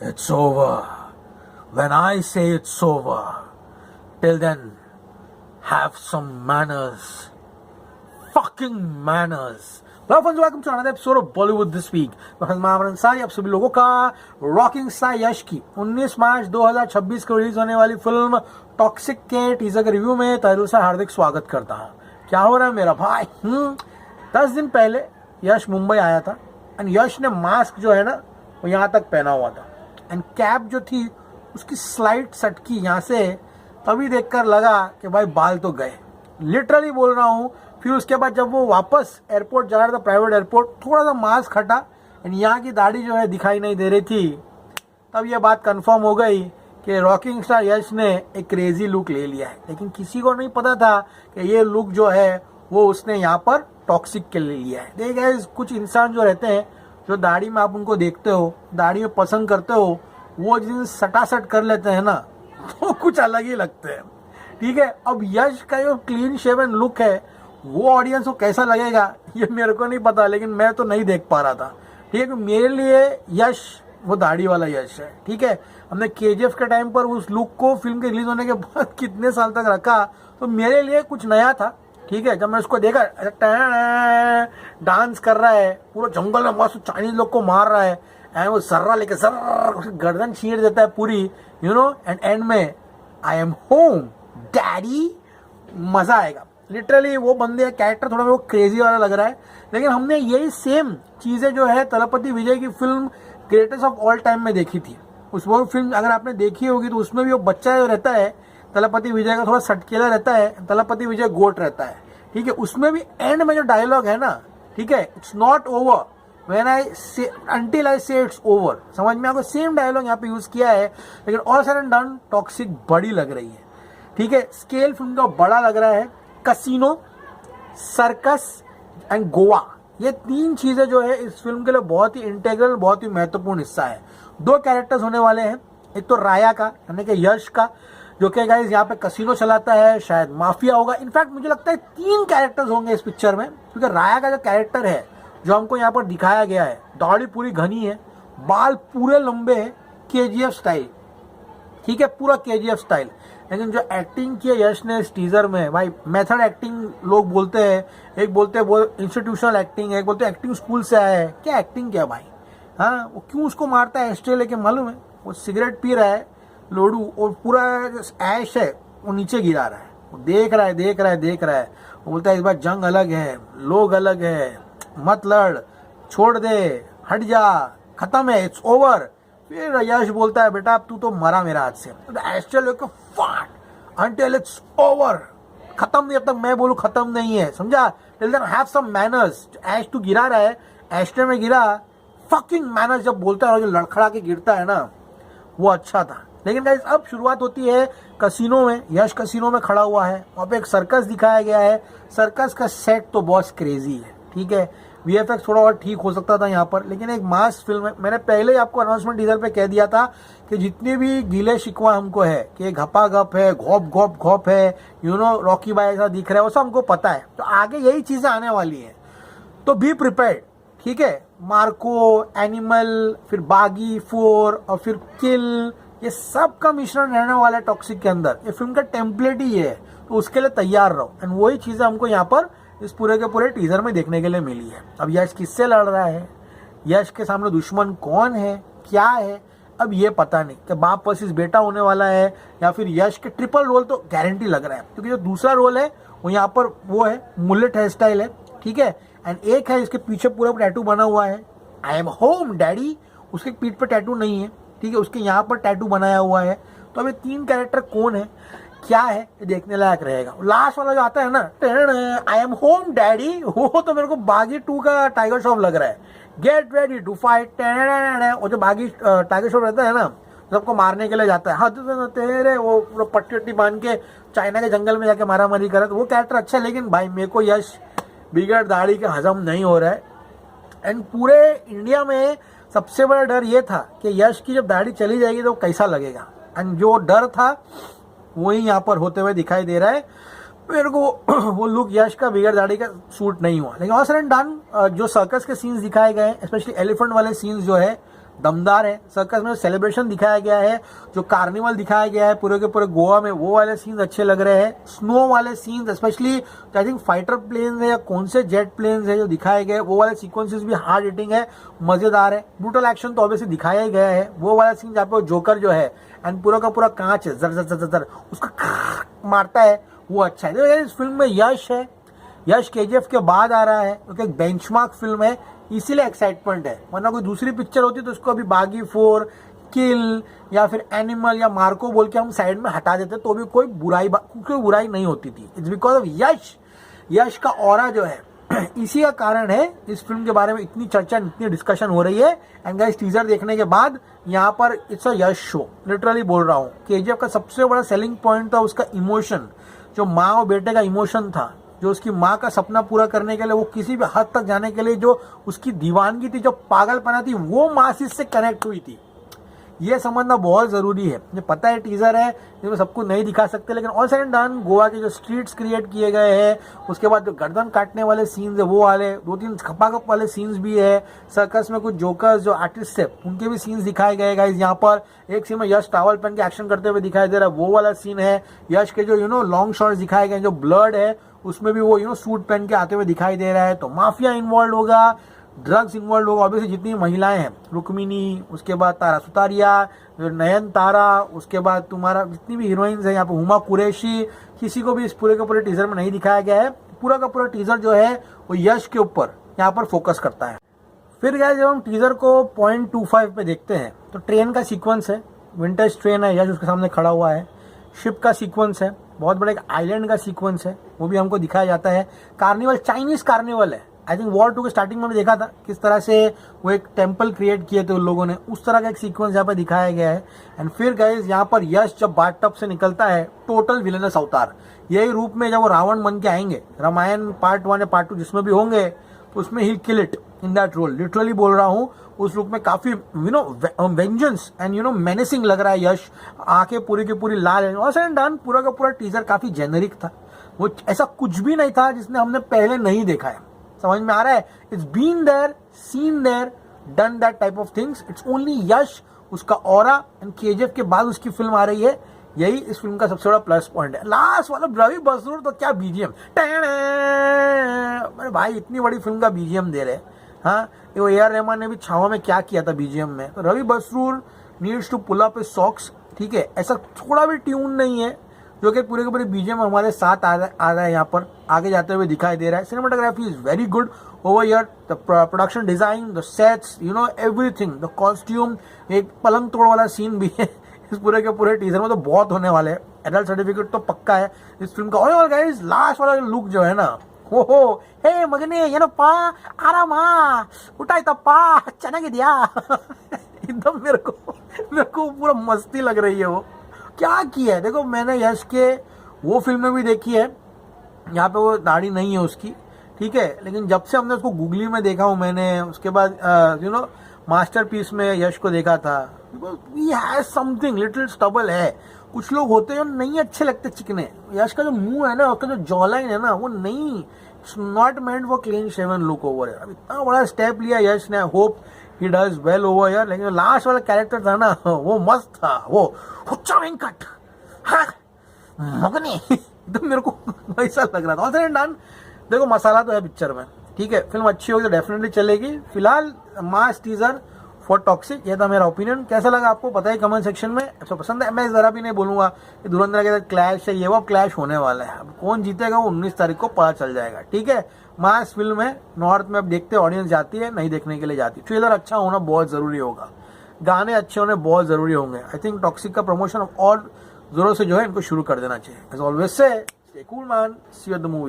It's over. When I say it's over, till then, have some manners. Fucking manners. Hello friends, welcome to another episode of Bollywood This Week. मैं हजमान अंसारी आप सभी लोगों का rocking star यश की 19 मार्च 2026 को release होने वाली फिल्म टॉक्सिक के टीजर के रिव्यू में तहे दिल से हार्दिक स्वागत करता हूँ। क्या हो रहा है मेरा भाई? 10 दिन पहले यश मुंबई आया था एंड यश ने मास्क जो है ना वो यहाँ तक पहना हुआ था एंड कैप जो थी उसकी स्लाइड सटकी यहाँ से, तभी देखकर लगा कि भाई बाल तो गए, लिटरली बोल रहा हूँ। फिर उसके बाद जब वो वापस एयरपोर्ट जा रहा था, प्राइवेट एयरपोर्ट, थोड़ा सा मास्क हटा एंड यहाँ की दाढ़ी जो है दिखाई नहीं दे रही थी, तब ये बात कंफर्म हो गई कि रॉकिंग स्टार यश ने एक क्रेजी लुक ले लिया है। लेकिन किसी को नहीं पता था कि ये लुक जो है वो उसने यहाँ पर टॉक्सिक के लिए लिया है। देखिए कुछ इंसान जो रहते हैं, जो दाढ़ी में आप उनको देखते हो, दाढ़ी में पसंद करते हो, वो जिन सटासट कर लेते हैं ना तो कुछ अलग ही लगते हैं। ठीक है, अब यश का जो क्लीन शेवन लुक है वो ऑडियंस को कैसा लगेगा ये मेरे को नहीं पता, लेकिन मैं तो नहीं देख पा रहा था। ठीक है, मेरे लिए यश वो दाढ़ी वाला यश है। ठीक है, हमने केजीएफ के टाइम पर उस लुक को फिल्म के रिलीज होने के बाद कितने साल तक रखा, तो मेरे लिए कुछ नया था। ठीक है, जब मैं उसको देखा डांस कर रहा है पूरा जंगल में, मस्त चाइनीज लोग को मार रहा है एंड वो सर्रा लेके सर गर्दन चीर देता है पूरी, एंड एंड में आई एम होम डैडी, मजा आएगा। लिटरली वो बंदे कैरेक्टर थोड़ा वो क्रेजी वाला लग रहा है। लेकिन हमने यही सेम चीजें जो है तलपति विजय की film greatest of all time में देखी थी। उस वो फिल्म अगर आपने देखी होगी तो उसमें भी वो बच्चा जो रहता है तलपति विजय का, थोड़ा सटकेला रहता है, तलपति विजय गोट रहता है। ठीक है, उसमें भी एंड में जो डायलॉग है ना, ठीक है, it's not over when I से अंटिल आई से इट्स ओवर, समझ में आपको सेम डायलॉग यहाँ पे यूज किया है। लेकिन all sudden and done toxic बड़ी लग रही है। ठीक है, स्केल फिल्म का बड़ा लग रहा है। कसिनो, सर्कस एंड गोवा, ये तीन चीजें जो है इस फिल्म के लिए बहुत ही इंटेग्रल, बहुत ही महत्वपूर्ण हिस्सा है। 2 कैरेक्टर्स होने वाले हैं, एक तो राया का यानी कि यश का, जो कि गाइस यहाँ पे कसिनो चलाता है, शायद माफिया होगा। इनफैक्ट मुझे लगता है 3 कैरेक्टर्स होंगे इस पिक्चर में, क्योंकि राया का जो कैरेक्टर है जो हमको यहाँ पर दिखाया गया है, दाढ़ी पूरी घनी है, बाल पूरे लंबे हैं, केजीएफ स्टाइल। ठीक है, पूरा केजीएफ स्टाइल। लेकिन जो एक्टिंग की है यश ने इस टीजर में, भाई मेथड एक्टिंग लोग बोलते हैं, एक बोलते हैं वो इंस्टीट्यूशनल एक्टिंग है, एक बोलते हैं एक्टिंग स्कूल से आया है। क्या एक्टिंग क्या भाई? हाँ, वो क्यों उसको मारता है एस्ट्रे लेके मालूम है? वो सिगरेट पी रहा है लोडू, और पूरा ऐश है वो नीचे गिरा रहा है, वो देख रहा है देख रहा है देख रहा है। वो बोलता है इस बार जंग अलग है, लोग अलग है, मत लड़, छोड़ दे, हट जा, खत्म है, इट्स ओवर। फिर यश बोलता है बेटा अब तू तो मरा मेरा हाथ से, एस्ट्रे फाट अंटिल इट्स ओवर, खत्म नहीं, अब तक मैं बोलूं खत्म नहीं है, समझा? Till then have some manners. Ash तू गिरा रहा है, एस्ट्रे में गिरा, फकिंग मैनर्स जब बोलता है, जो लड़खड़ा के गिरता है ना, वो अच्छा था। लेकिन गाइस अब शुरुआत होती है कसिनो में। यश कसिनो में खड़ा हुआ है, वहाँ पे एक सर्कस दिखाया गया है। सर्कस का सेट तो बहुत क्रेजी है। ठीक है, वीएफएक्स थोड़ा और ठीक हो सकता था यहाँ पर, लेकिन एक मास फिल्म है। मैंने पहले ही आपको अनाउंसमेंट टीजर पे कह दिया था कि जितने भी गीले शिकवा हमको है कि घपा घप है, घोप घोप घोप है, रॉकी बाई ऐसा दिख रहा है, वो सब हमको पता है। तो आगे यही चीजें आने वाली है, तो बी प्रिपेयर्ड। ठीक है, मार्को, एनिमल, फिर बागी 4 और फिर किल, ये सब का मिश्रण रहने वाला है टॉक्सिक के अंदर। ये फिल्म का टेम्पलेट ही है, तो उसके लिए तैयार रहो। एंड वही चीजें हमको यहाँ पर इस पूरे के पूरे टीजर में देखने के लिए मिली है। अब यश किससे लड़ रहा है, यश के सामने दुश्मन कौन है, क्या है, अब ये पता नहीं कि बाप वर्सेस बेटा होने वाला है या फिर यश के ट्रिपल रोल तो गारंटी लग रहा है। क्योंकि जो दूसरा रोल है वो यहाँ पर वो है मुलेट हेयर स्टाइल है। ठीक है, एंड एक है इसके पीछे पूरा टैटू बना हुआ है, आई एम होम डैडी, उसके पीठ पर टैटू नहीं है। ठीक है, उसके यहाँ पर टैटू बनाया हुआ है। तो अभी 3 कैरेक्टर कौन है, क्या है, ये देखने लायक रहेगा। लास्ट वाला जो आता है ना, आई एम होम डैडी, वो तो मेरे को बागी 2 का टाइगर श्रॉफ लग रहा है। गेट रेडी टू फाइट, वो जो बागी टाइगर श्रॉफ रहता है ना, सबको मारने के लिए जाता है, हाथ तेरे, वो पट्टी वट्टी बांध के चाइना के जंगल में जाके मारा मारी करे, तो वो कैरेक्टर अच्छा है। लेकिन भाई मेरे को यश बिगड़ दाढ़ी के हजम नहीं हो रहा है। एंड पूरे इंडिया में सबसे बड़ा डर ये था कि यश की जब दाढ़ी चली जाएगी तो कैसा लगेगा, एंड जो डर था वही यहाँ पर होते हुए दिखाई दे रहा है मेरे को। वो लुक यश का बिगड़ दाढ़ी का सूट नहीं हुआ। लेकिन ऑल सडन डन जो सर्कस के सीन्स दिखाए गए, स्पेशली एलिफेंट वाले सीन्स जो है दमदार है। सर्कस में सेलिब्रेशन दिखाया गया है, जो कार्निवल दिखाया गया है पूरे के पूरे गोवा में, वो वाले सीन्स अच्छे लग रहे हैं। स्नो वाले scenes specially I think fighter planes है या कौन से जेट प्लेन्स है जो दिखाए गए, वो वाले सीक्वेंसेस भी हार्ड हिटिंग है, मजेदार है। ब्रूटल एक्शन तो ऑब्वियसली दिखाया ही गया है। वो वाला सीन जहाँ पे जोकर जो है एंड पूरा का पूरा कांच है, जर जर जर जर उसका मारता है, वो अच्छा है। देखो यार इस फिल्म में यश है, यश केजीएफ के बाद आ रहा है क्योंकि एक बेंचमार्क फिल्म है, इसीलिए एक्साइटमेंट है। वरना कोई दूसरी पिक्चर होती तो उसको अभी बागी 4, किल या फिर एनिमल या मार्को बोल के हम साइड में हटा देते तो भी कोई बुराई नहीं होती थी। इट्स बिकॉज ऑफ यश, यश का ऑरा जो है इसी का कारण है इस फिल्म के बारे में इतनी चर्चा, इतनी डिस्कशन हो रही है। एंड गाइस टीजर देखने के बाद यहाँ पर it's a Yash show, literally बोल रहा हूँ। केजीएफ का सबसे बड़ा सेलिंग पॉइंट था उसका इमोशन, जो माँ और बेटे का इमोशन था, जो उसकी माँ का सपना पूरा करने के लिए वो किसी भी हद तक जाने के लिए जो उसकी दीवानगी थी, जो पागलपना थी, वो माँ से इससे कनेक्ट हुई थी। ये समझना बहुत जरूरी है। मुझे पता है टीजर है, इसमें सब कुछ नहीं दिखा सकते, लेकिन all side and done Goa के जो स्ट्रीट्स क्रिएट किए गए हैं, उसके बाद जो गर्दन काटने वाले सीन्स है वो वाले, 2-3 खपाखप वाले सीन्स भी है। सर्कस में कुछ जोकर्स जो आर्टिस्ट है उनके भी सीन्स दिखाए गए गाइस। यहाँ पर एक सीन में यश टावल पहन के एक्शन करते हुए दिखाई दे रहा है, वो वाला सीन है। यश के जो लॉन्ग शॉट्स दिखाए गए, जो ब्लड है उसमें भी वो सूट पहन के आते हुए दिखाई दे रहा है। तो माफिया इन्वॉल्व होगा, ड्रग्स इन्वॉल्व होगा, ऑब्वियसली जितनी महिलाएं हैं, रुक्मिनी, उसके बाद तारा सुतारिया, नयन तारा, उसके बाद तुम्हारा जितनी भी हीरोइंस है यहाँ पे, हुमा कुरैशी, किसी को भी इस पूरे के पूरे टीजर में नहीं दिखाया गया है। पूरा का पूरा टीजर जो है वो यश के ऊपर यहाँ पर फोकस करता है। फिर गए जब हम टीजर को 0.25 पे देखते हैं तो ट्रेन का सीक्वेंस है, विंटेज ट्रेन है, यश उसके सामने खड़ा हुआ है। शिप का सीक्वेंस है, बहुत बड़ा एक आइलैंड का सीक्वेंस है, वो भी हमको दिखाया जाता है। कार्निवल, चाइनीज कार्निवल है। आई थिंक वॉर 2 के स्टार्टिंग में भी देखा था किस तरह से वो एक टेम्पल क्रिएट किए थे उन लोगों ने, उस तरह का एक सीक्वेंस यहाँ पे दिखाया गया है। एंड फिर गाइस यहाँ पर यश जब बाथटब से निकलता है, टोटल विलेनस अवतार, यही रूप में जब वो रावण बन के आएंगे, रामायण पार्ट 1 या पार्ट 2 जिसमें भी होंगे, तो उसमें ही kill it in that role. Literally बोल रहा हूँ, उस रूप में काफी वेंजेंस एंड मेनेसिंग लग रहा है यश। आंखें पूरी की पूरी लाल है। और सडन डन पूरा का पूरा टीजर काफी जेनरिक था, वो ऐसा कुछ भी नहीं था जिसने हमने पहले नहीं देखा है। समझ में आ रहा है? It's been there, seen there, done that type of things. It's only Yash, उसका ऑरा, एंड केजीएफ के बाद उसकी फिल्म आ रही है, यही इस फिल्म का सबसे बड़ा प्लस पॉइंट है। लास्ट वाला रवि बसरूर तो क्या बीजीएम, अरे भाई इतनी बड़ी फिल्म का बीजीएम दे रहे। हाँ, वो ए आर रहमान ने भी छावा में क्या किया था बीजीएम में। तो Ravi Basrur needs to pull up his socks. ठीक है, ऐसा थोड़ा भी ट्यून नहीं है जो कि पूरे के पूरे बीजीएम हमारे साथ आ रहा है, यहाँ पर आगे जाते हुए दिखाई दे रहा है। Cinematography is very good over here, the production design, the sets, everything, the costume. एक पलंग तोड़ वाला सीन भी है इस पूरे के पूरे टीजर में, तो बहुत होने वाले हैं। एडल्ट सर्टिफिकेट तो पक्का है इस फिल्म का। और गाइस लास्ट वाला लुक जो है ना, हो हे मगने ಏನಪ್ಪಾ ಆರಾಮ ಊಟ ಆಯ್ತಪ್ಪ ಚೆನ್ನಾಗಿದ್ಯಾ एकदम मेरे को पूरा मस्ती लग रही है। वो क्या किया है देखो, मैंने यश के वो फिल्म में भी देखी है, यहाँ पे वो दाढ़ी नहीं है उसकी, ठीक है, लेकिन जब से हमने उसको गूगली में देखा हूँ मैंने, उसके बाद मास्टरपीस में यश को देखा था, he has something little stubble है। कुछ लोग होते हैं नहीं अच्छे लगते चिकने, यश का जो मुंह है ना, उसका जो जॉलाइन है ना, वो नहीं, it's not meant for clean shaven look over. अब इतना बड़ा स्टेप लिया यश ने, hope he does well over यार। लेकिन लास्ट वाला कैरेक्टर था ना, वो मस्त था, वो हुच्चा वेंकट, हाँ मगने एकदम मेरे को ऐसा लग रहा था। और डन, देखो मसाला तो है पिक्चर में, ठीक है, फिल्म अच्छी होगी तो डेफिनेटली चलेगी। फिलहाल मास टीजर फॉर टॉक्सिक, ये था मेरा ओपिनियन। कैसा लगा आपको पता है कमेंट सेक्शन में। आपको पसंद है? मैं जरा भी नहीं बोलूंगा कि धुरंधर के साथ क्लैश है, ये वो क्लैश होने वाला है। अब कौन जीतेगा वो 19 तारीख को पता चल जाएगा, ठीक है। मास फिल्म है, नॉर्थ में अब देखते ऑडियंस जाती है, नहीं देखने के लिए जाती। ट्रेलर अच्छा होना बहुत जरूरी होगा, गाने अच्छे होने बहुत जरूरी होंगे। आई थिंक टॉक्सिक का प्रमोशन और जोरों से जो है इनको शुरू कर देना चाहिए। As always say stay cool man, see you at the movie.